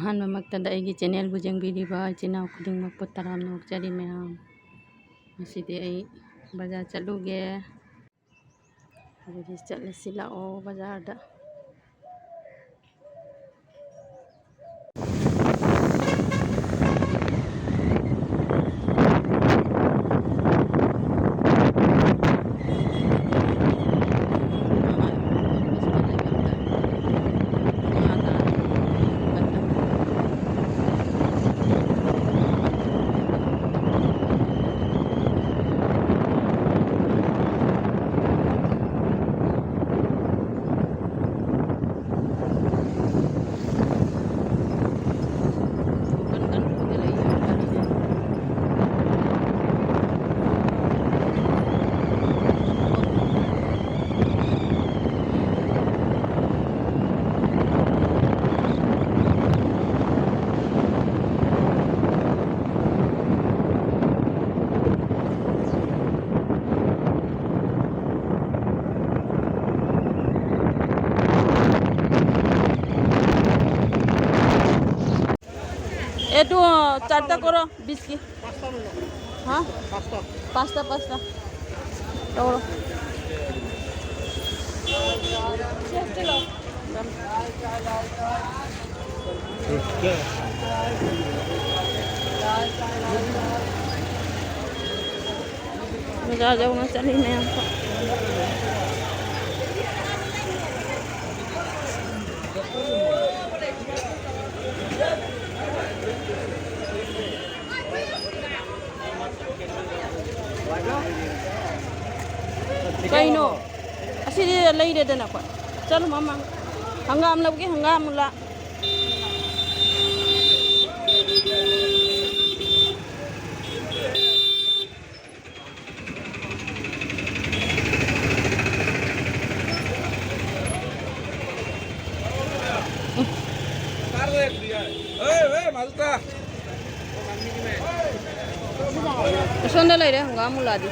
ꯑꯍꯥꯟꯕꯃꯛꯇꯗ ꯑꯩꯒꯤ ꯆꯦꯅꯦꯜꯕꯨ ꯌꯦꯡꯕꯤꯔꯤꯕ ꯏꯆꯤꯟ ꯏꯅꯥꯎ ꯈꯨꯗꯤꯡꯃꯛꯄꯨ ꯇꯔꯥꯝꯅ ꯑꯣꯛꯆꯔꯤ ꯃꯌꯥꯝ꯫ ꯉꯁꯤꯗꯤ ꯑꯩ ꯕꯖꯥꯔ ꯆꯠꯂꯨꯒꯦ, ꯑꯗꯨꯗꯤ ꯆꯠꯂꯁꯤ ꯂꯥꯛꯑꯣ ꯕꯖꯥꯔꯗ꯫ एटू चारटा करो बिस्किट। हाँ पास्ता पास्ता तौरो। बाजार जाऊंगा चली मैं आपको। कहीं असीदी लेरेदना को चलो मामा हंगाम लगे हंगाम ला सोंदा लेरे हंगाम लादी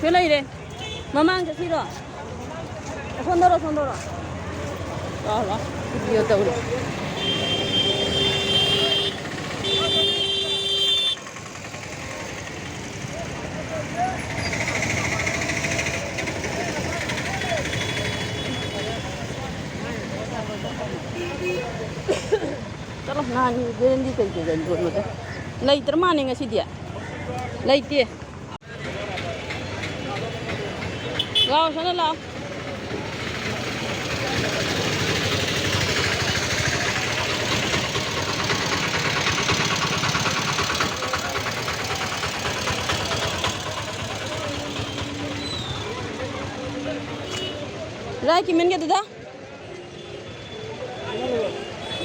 क्यों लेरे ममांग चसीरो सोंदरो सोंदरो ला वीडियो तौरो। चलो नानी गेंदी कई के जन बोल मत लेतर मानेंगे सीधिया लेते लाओ सोना लाओ। राय किमेन के दादा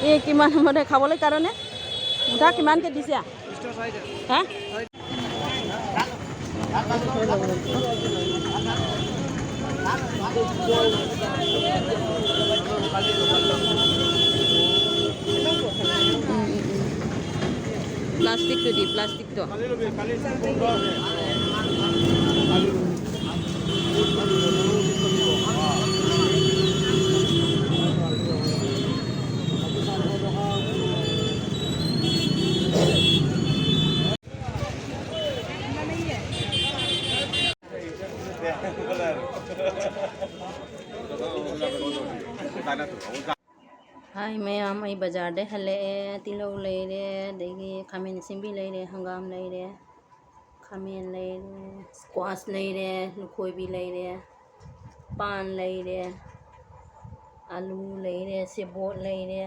ये किमान मने खाबले कारणे मुठा किमान के दिसे हां प्लास्टिक तो दी प्लास्टिक तो हाय मैम आई बाजार दे हले तिलौ लेरे देगी खामेन सिंबी लेरे हंगाम लेरे खामेन लेरे स्क्वाश लेरे लुखोई भी लेरे पान लेरे आलू लेरे सेबोट लेरे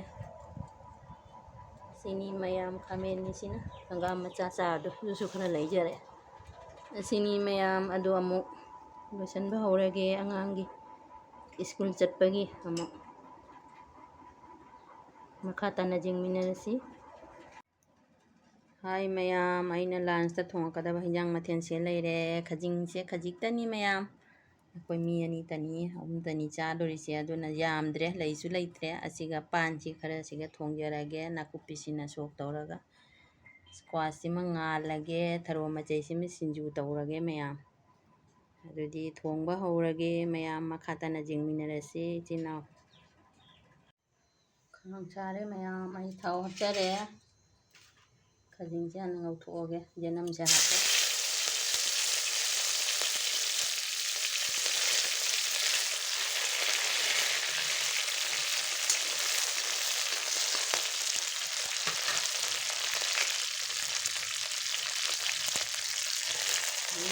सिनी मैम खामेन निसिना हंगाम मचा चादो दुसु खरा लेजरे सिनी मैम अदो अमुक लोसनबा हौरगे अंगांगी स्कूल चटपगी अमुक मखा तना जिंगमिनरसी। हाय मैम आइना लांच ता थोंगकदबा हिंजांग मथेन से लेरे खजिंग से खजिकतनी मैम अखोय मी अनि तनी अहम तनी चादोरिसे अदुना यामद्रे लैसु लैत्रे असिगा पानसी खरा सिगा थोंगजरगे नाकुप्पीसिना सोक तौरगा स्क्वाशिमा ngalage thorough मचैसिमा सिंजू तौरगे ma'am अदुदी thongba हौरगे ma'am मखा तना जिंगमिनरसी चिनाव। ꯈꯥꯡ ꯁꯥꯔꯦ ꯃꯌꯥꯝ ꯑꯩ ꯊꯥꯎ ꯍꯥꯞꯆꯔꯦ ꯈꯖꯤꯡꯁꯦ ꯍꯥꯟꯅ ꯉꯧꯊꯣꯛꯑꯒꯦ ꯌꯦꯅꯝꯁꯦ ꯍꯥꯞꯄꯦ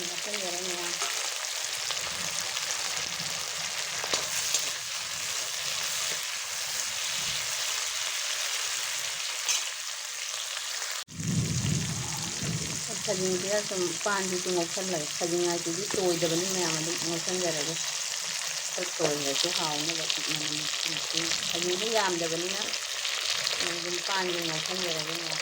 ꯍꯥꯞꯆꯟꯖꯔꯦ ꯃꯌꯥꯝ ꯈꯖꯤꯡꯁꯤꯗ ꯁꯨꯝ ꯄꯥꯟꯁꯤꯁꯨ ꯉꯧꯁꯜꯂꯒꯦ ꯈꯖꯤꯡ ꯍꯥꯏꯁꯤꯗꯤ ꯇꯣꯏꯗꯕꯅꯤ ꯃꯌꯥꯝ ꯑꯗꯨꯝ ꯉꯧꯁꯟꯖꯔꯒꯦ ꯈꯔ ꯇꯣꯏꯔꯁꯨ ꯍꯥꯎꯅꯕ ꯈꯖꯤꯡꯁꯨ ꯌꯥꯝꯗꯕꯅꯤꯅ ꯑꯗꯨꯝ ꯄꯥꯟꯁꯤ ꯉꯧꯁꯟꯖꯔꯒꯦ ꯃꯌꯥꯝ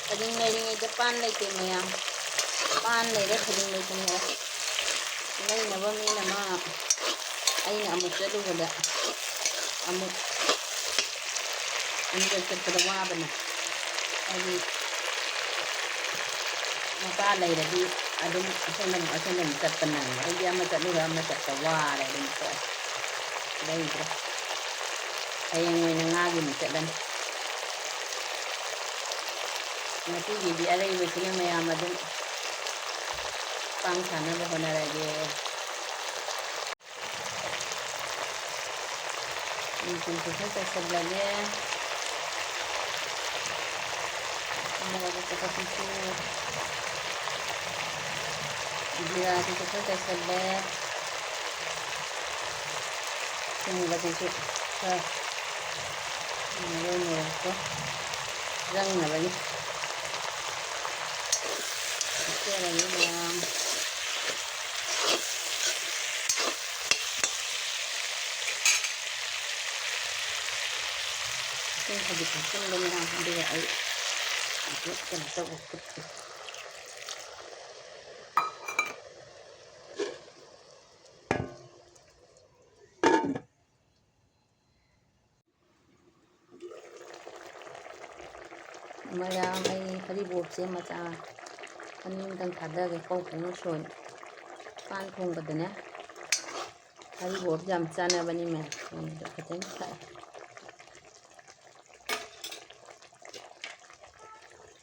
ꯈꯖꯤꯡ ꯂꯩꯔꯤꯉꯩꯗ ꯄꯥꯟ ꯂꯩꯇꯦ ꯃꯌꯥꯝ ꯄꯥꯟ ꯂꯩꯔꯦ ꯈꯖꯤꯡ ꯂꯩꯇꯅ ꯂꯩꯅꯕ ꯃꯤꯅ ꯑꯃ ꯑꯩꯅ ꯑꯃꯨꯛ ꯆꯠꯂꯨꯕꯗ ꯑꯃꯨꯛ ꯑꯅꯤꯔꯛ ꯆꯠꯄꯗ ꯋꯥꯕꯅ ꯍꯥꯏꯗꯤ ꯃꯄꯥ ꯂꯩꯔꯗꯤ ꯑꯗꯨꯝ ꯑꯁꯣꯝꯗ ꯆꯠꯄ ꯅꯪꯉꯦ ꯑꯩꯗꯤ ꯑꯃ ꯆꯠꯂꯨꯔ ꯑꯃ ꯆꯠꯄ ꯋꯥꯔꯦ ꯑꯗꯨꯝ ꯇꯣꯛꯑꯦ ꯂꯩꯇ꯭ꯔꯦ ꯍꯌꯦꯡ ꯑꯣꯏꯅ ꯉꯥꯒꯤ ꯑꯃꯨꯛ ꯆꯠꯂꯅꯤ ꯉꯁꯤꯒꯤꯗꯤ ꯑꯔꯩꯕꯁꯤꯅ ꯃꯌꯥꯝ ꯑꯗꯨꯝ ꯄꯥꯡ ꯁꯥꯟꯅꯕ ꯍꯣꯠꯅꯔꯒꯦ ꯃꯆꯨꯁꯨ ꯈꯔ ꯆꯥꯏꯁꯤꯜꯂꯒꯦ ꯃꯣꯔꯣꯛ ꯑꯇꯦꯛꯄꯁꯤꯁꯨ ꯖꯤꯔꯥꯁꯤꯁꯨ ꯈꯔ ꯆꯥꯏꯁꯤꯜꯂꯦ ꯊꯨꯝꯒꯁꯤꯁꯨ ꯈꯔ ꯃꯔꯣꯏ ꯃꯣꯔꯣꯛꯇꯣ ꯔꯪꯅꯕꯒꯤ ꯍꯥꯞꯆꯔꯒꯦ ꯃꯌꯥꯝ ꯏꯁꯤꯡ ꯈꯖꯤꯛ ꯍꯥꯞꯆꯤꯟꯕ ꯃꯌꯥꯝ ꯑꯗꯨꯒ ꯑꯩ ꯀꯩꯅꯣ ꯇꯧꯕ ꯐꯨꯠꯀꯦ ꯃꯌꯥꯝ ꯑꯩ ꯍꯔꯤꯕꯣꯞꯁꯦ ꯃꯆꯥ ꯑꯅꯤꯃꯨꯛꯇꯪ ꯊꯥꯗꯒꯦ ꯀꯧꯅ ꯁꯣꯏ ꯄꯥꯟ ꯊꯣꯡꯕꯗꯅꯦ ꯍꯔꯤꯕꯣꯞ ꯌꯥꯝ ꯆꯥꯅꯕꯅꯤ ꯃꯌꯥꯝ ꯐꯖꯅ ꯊꯥꯛꯑꯦ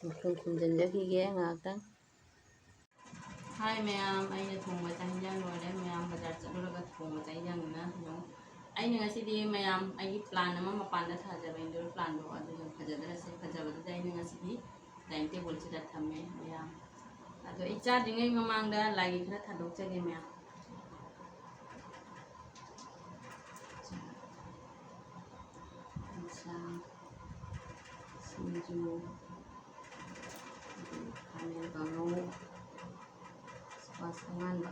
ꯃꯈꯨꯝ ꯈꯨꯝꯖꯤꯟꯖꯈꯤꯒꯦ ꯉꯥꯏꯍꯥꯛꯇꯪ ꯍꯥꯏ ꯃꯌꯥꯝ ꯑꯩꯅ ꯊꯣꯡꯕ ꯆꯥꯛ ꯏꯟꯖꯥꯡ ꯂꯣꯏꯔꯦ ꯃꯌꯥꯝ ꯕꯖꯥꯔ ꯆꯠꯂꯨꯔꯒ ꯊꯣꯡꯕ ꯆꯥꯛ ꯏꯟꯖꯥꯡꯅꯤꯅ ꯑꯩꯅ ꯉꯁꯤꯗꯤ ꯃꯌꯥꯝ ꯑꯩꯒꯤ ꯄ꯭ꯂꯥꯟ ꯑꯃ ꯃꯄꯥꯟꯗ ꯊꯥꯖꯕ ꯏꯟꯗꯣꯔ ꯄ꯭ꯂꯥꯟꯗꯣ ꯑꯗꯨꯗꯣ ꯐꯖꯗ꯭ꯔꯁꯦ ꯐꯖꯕꯗꯨꯗ ꯑꯩꯅ ꯉꯁꯤꯗꯤ ꯗꯥꯏꯅꯤꯡ ꯇꯦꯕꯜꯁꯤꯗ ꯊꯝꯃꯦ ꯃꯌꯥꯝ ꯑꯗꯣ ꯑꯩ ꯆꯥꯗ꯭ꯔꯤꯉꯩ ꯃꯃꯥꯡꯗ ꯂꯥꯏꯒꯤ ꯈꯔ ꯊꯥꯗꯣꯛꯆꯒꯦ ꯃꯌꯥꯝ ꯏꯟꯁꯥꯡ ꯁꯤꯡꯖꯨ ꯈꯥꯃꯦꯟ ꯀꯥꯡꯉꯧ ꯏꯁꯀ꯭ꯋꯥꯁ ꯑꯉꯥꯟꯕ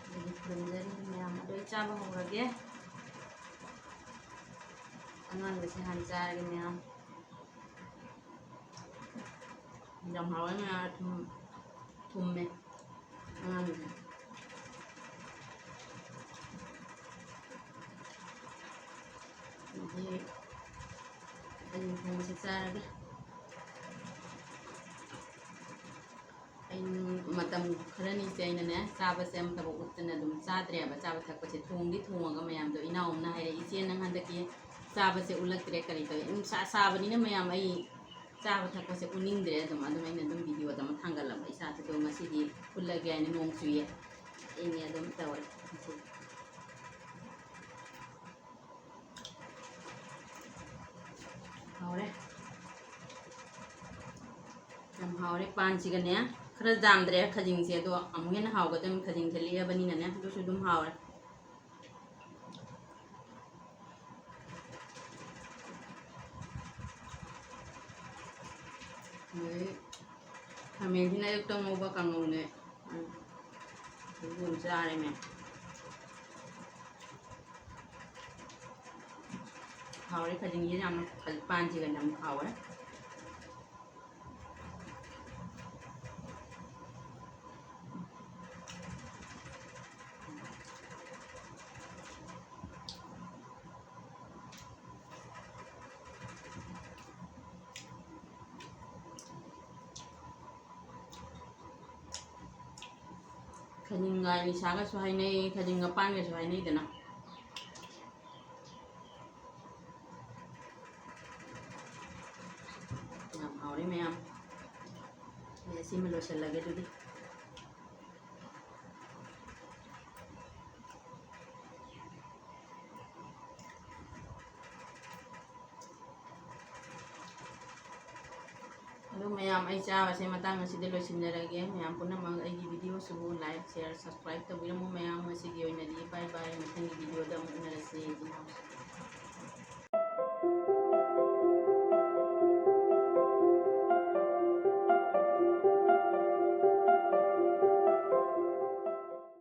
ꯑꯗꯒꯤ ꯈꯨꯔꯨꯝꯖꯔꯤ ꯃꯌꯥꯝ ꯑꯗꯣ ꯑꯩ ꯆꯥꯕ ꯍꯧꯔꯒꯦ ꯑꯉꯥꯟꯕꯁꯦ ꯍꯥꯟꯅ ꯆꯥꯔꯒꯦ ꯃꯌꯥꯝ ꯌꯥꯝ ꯍꯥꯎꯋꯦ ꯃꯌꯥꯝ ꯊꯨꯝꯃꯦ ꯑꯉꯥꯟꯕꯁꯦ ꯑꯗꯒꯤ ꯑꯩ ꯊꯣꯡꯕꯁꯦ ꯆꯥꯔꯒꯦ ꯃꯇꯝ ꯈꯔꯅꯤꯁꯦ ꯑꯩꯅꯅꯦ ꯆꯥꯕꯁꯦ ꯑꯃꯇꯕꯨ ꯎꯠꯇꯅ ꯑꯗꯨꯝ ꯆꯥꯗ꯭ꯔꯦꯕ ꯆꯥꯕ ꯊꯛꯄꯁꯦ ꯊꯣꯡꯉꯒ ꯃꯌꯥꯝꯗꯣ ꯏꯅꯥꯎ ꯑꯃꯅ ꯍꯥꯏꯔꯛꯏ ꯏꯆꯦ ꯅꯪ ꯍꯟꯗꯛꯀꯤ ꯆꯥꯕꯁꯦ ꯎꯠꯂꯛꯇ꯭ꯔꯦ ꯀꯔꯤ ꯇꯧꯏ ꯁꯥꯕꯅꯤꯅ ꯃꯌꯥꯝ ꯑꯩ ꯆꯥꯕ ꯊꯛꯄꯁꯦ ꯎꯠꯅꯤꯡꯗ꯭ꯔꯦ ꯑꯗꯨꯝ ꯑꯩꯅ ꯑꯗꯨꯝ ꯚꯤꯗꯤꯑꯣꯗ ꯑꯃ ꯊꯥꯡꯒꯠꯂꯝꯕ ꯏꯁꯥꯁꯦ ꯑꯗꯣ ꯉꯁꯤꯗꯤ ꯎꯠꯂꯒꯦ ꯍꯥꯏꯅ ꯅꯣꯡ ꯆꯨꯏꯌꯦ ꯏꯪꯉꯦ ꯑꯗꯨꯝ ꯇꯧꯔꯦ ꯉꯁꯤꯗꯤ ꯍꯥꯎꯔꯦ ꯌꯥꯝ ꯍꯥꯎꯔꯦ ꯄꯥꯟꯁꯤꯒꯅꯦ ꯈꯔ ꯖꯥꯝꯗ꯭ꯔꯦ ꯈꯖꯤꯡꯁꯦ ꯑꯗꯣ ꯑꯃꯨꯛ ꯍꯦꯟꯅ ꯍꯥꯎꯒꯗꯕꯅꯤ ꯈꯖꯤꯡꯁꯦ ꯂꯤꯛꯑꯕꯅꯤꯅꯅꯦ ꯑꯗꯨꯁꯨ ꯑꯗꯨꯝ ꯍꯥꯎꯔꯦ ꯑꯗꯩ ꯈꯥꯃꯦꯟꯁꯤꯅ ꯑꯌꯨꯛꯇ ꯉꯧꯕ ꯀꯥꯡꯉꯧꯅꯦ ꯑꯗꯨꯝ ꯆꯥꯔꯦ ꯃꯌꯥꯝ ꯍꯥꯎꯔꯦ ꯈꯖꯤꯡꯁꯤ ꯌꯥꯝꯅ ꯄꯥꯟꯁꯤꯒ ꯌꯥꯝ ꯍꯥꯎꯔꯦ ꯈꯖꯤꯡꯒ ꯅꯤꯁꯥꯒꯁꯨ ꯍꯥꯏꯅꯩ, ꯈꯖꯤꯡꯒ ꯄꯥꯟꯒꯁꯨ ꯍꯥꯏꯅꯩꯗꯅ. ꯌꯥꯝ ꯍꯥꯎꯔꯦ ꯃꯌꯥꯝ. ꯁꯤꯃ ꯂꯣꯏꯁꯤꯜꯂꯒꯦ ꯑꯗꯨꯗꯤ. ꯑꯗꯨ ꯃꯌꯥꯝ ꯑꯩ ꯆꯥꯕꯁꯦ ꯃꯇꯥꯡ ꯑꯁꯤꯗ ꯂꯣꯏꯁꯤꯟꯖꯔꯒꯦ. ꯃꯌꯥꯝ ꯄꯨꯝꯅꯃꯛ ꯑꯩꯒꯤ ꯚꯤꯗꯤꯑꯣꯁꯤꯕꯨ ꯂꯥꯏꯛ, ꯁꯦꯌꯔ, ꯁꯕꯁꯀ꯭ꯔꯥꯏꯕ ꯇꯧꯕꯤꯔꯝꯃꯨ ꯃꯌꯥꯝ. ꯉꯁꯤꯒꯤ ꯑꯣꯏꯅꯗꯤ ꯕꯥꯏ ꯕꯥꯏ. ꯃꯊꯪꯒꯤ ꯚꯤꯗꯤꯑꯣꯗ ꯑꯃꯨꯛ ꯎꯅꯔꯁꯤ.